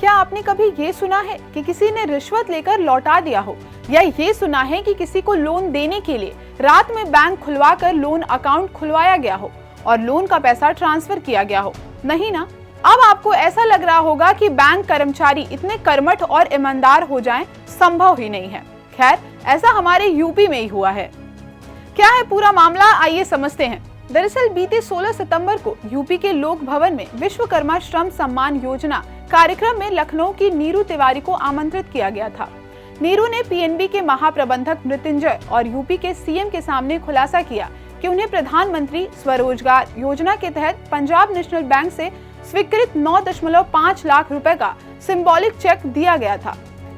क्या आपने कभी ये सुना है कि किसी ने रिश्वत लेकर लौटा दिया हो, या ये सुना है कि किसी को लोन देने के लिए रात में बैंक खुलवाकर लोन अकाउंट खुलवाया गया हो और लोन का पैसा ट्रांसफर किया गया हो? नहीं ना। अब आपको ऐसा लग रहा होगा कि बैंक कर्मचारी इतने कर्मठ और ईमानदार हो जाएं, संभव ही नहीं है। खैर, ऐसा हमारे यूपी में ही हुआ है। क्या है पूरा मामला, आइए समझते हैं। दरअसल बीते 16 सितंबर को यूपी के लोक भवन में विश्वकर्मा श्रम सम्मान योजना कार्यक्रम में लखनऊ की नीरू तिवारी को आमंत्रित किया गया था। नीरू ने पीएनबी के महाप्रबंधक मृत्युंजय और यूपी के सीएम के सामने खुलासा किया कि उन्हें प्रधानमंत्री स्वरोजगार योजना के तहत पंजाब नेशनल बैंक से स्वीकृत 9.5 लाख रुपए का सिंबॉलिक चेक दिया गया था।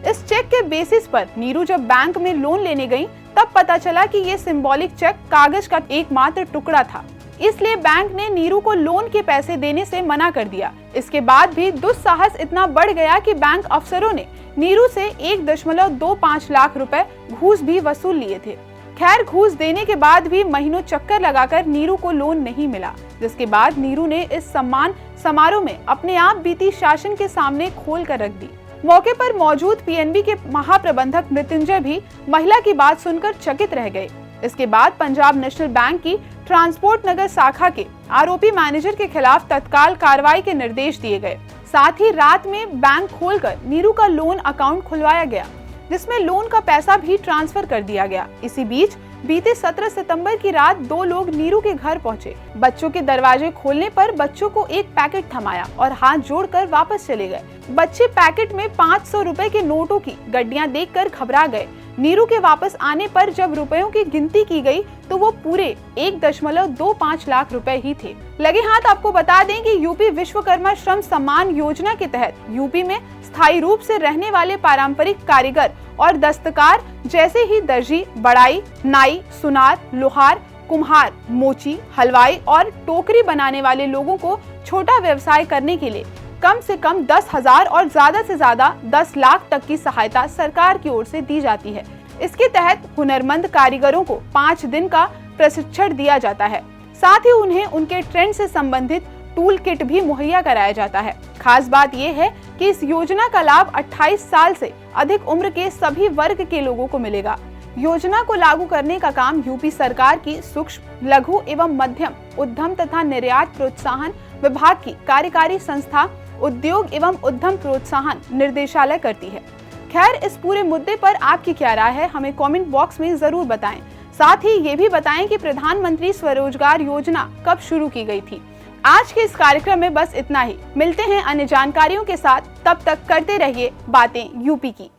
इस चेक के बेसिस पर नीरू जब बैंक में लोन लेने गई, तब पता चला कि ये सिंबॉलिक चेक कागज का एकमात्र टुकड़ा था। इसलिए बैंक ने नीरू को लोन के पैसे देने से मना कर दिया। इसके बाद भी दुस्साहस इतना बढ़ गया कि बैंक अफसरों ने नीरू से 1.25 लाख रुपए घूस भी वसूल लिए थे। खैर, घूस देने के बाद भी महीनों चक्कर लगाकर नीरू को लोन नहीं मिला, जिसके बाद नीरू ने इस सम्मान समारोह में अपने आप बीती शासन के सामने खोल कर रख दी। मौके पर मौजूद पीएनबी के महाप्रबंधक मृत्युंजय भी महिला की बात सुनकर चकित रह गए। इसके बाद पंजाब नेशनल बैंक की ट्रांसपोर्ट नगर शाखा के आरोपी मैनेजर के खिलाफ तत्काल कार्रवाई के निर्देश दिए गए। साथ ही रात में बैंक खोलकर नीरू का लोन अकाउंट खुलवाया गया, जिसमें लोन का पैसा भी ट्रांसफर कर दिया गया। इसी बीच बीते 17 सितंबर की रात 2 लोग नीरू के घर पहुंचे। बच्चों के दरवाजे खोलने पर बच्चों को एक पैकेट थमाया और हाथ जोड़कर वापस चले गए। बच्चे पैकेट में 500 रुपए के नोटों की गड्डियां देखकर घबरा गए। नीरू के वापस आने पर जब रुपयों की गिनती की गई तो वो पूरे 1.25 लाख रुपए ही थे। लगे हाथ आपको बता दें कि यूपी विश्वकर्मा श्रम सम्मान योजना के तहत यूपी में स्थायी रूप से रहने वाले पारंपरिक कारीगर और दस्तकार जैसे ही दर्जी, बढ़ाई, नाई, सुनार, लोहार, कुम्हार, मोची, हलवाई और टोकरी बनाने वाले लोगों को छोटा व्यवसाय करने के लिए कम से कम 10,000 और ज्यादा से ज्यादा 10 लाख तक की सहायता सरकार की ओर से दी जाती है। इसके तहत हुनरमंद कारीगरों को 5 दिन का प्रशिक्षण दिया जाता है। साथ ही उन्हें उनके ट्रेंड से संबंधित टूल किट भी मुहैया कराया जाता है। खास बात यह है कि इस योजना का लाभ 28 साल से अधिक उम्र के सभी वर्ग के लोगों को मिलेगा। योजना को लागू करने का काम यूपी सरकार की सूक्ष्म, लघु एवं मध्यम उद्यम तथा निर्यात प्रोत्साहन विभाग की कार्यकारी संस्था उद्योग एवं उद्यम प्रोत्साहन निर्देशालय करती है। खैर, इस पूरे मुद्दे पर आपकी क्या राय है, हमें कमेंट बॉक्स में जरूर बताएं। साथ ही ये भी बताएं कि प्रधानमंत्री स्वरोजगार योजना कब शुरू की गई थी। आज के इस कार्यक्रम में बस इतना ही। मिलते हैं अन्य जानकारियों के साथ, तब तक करते रहिए बातें यूपी की।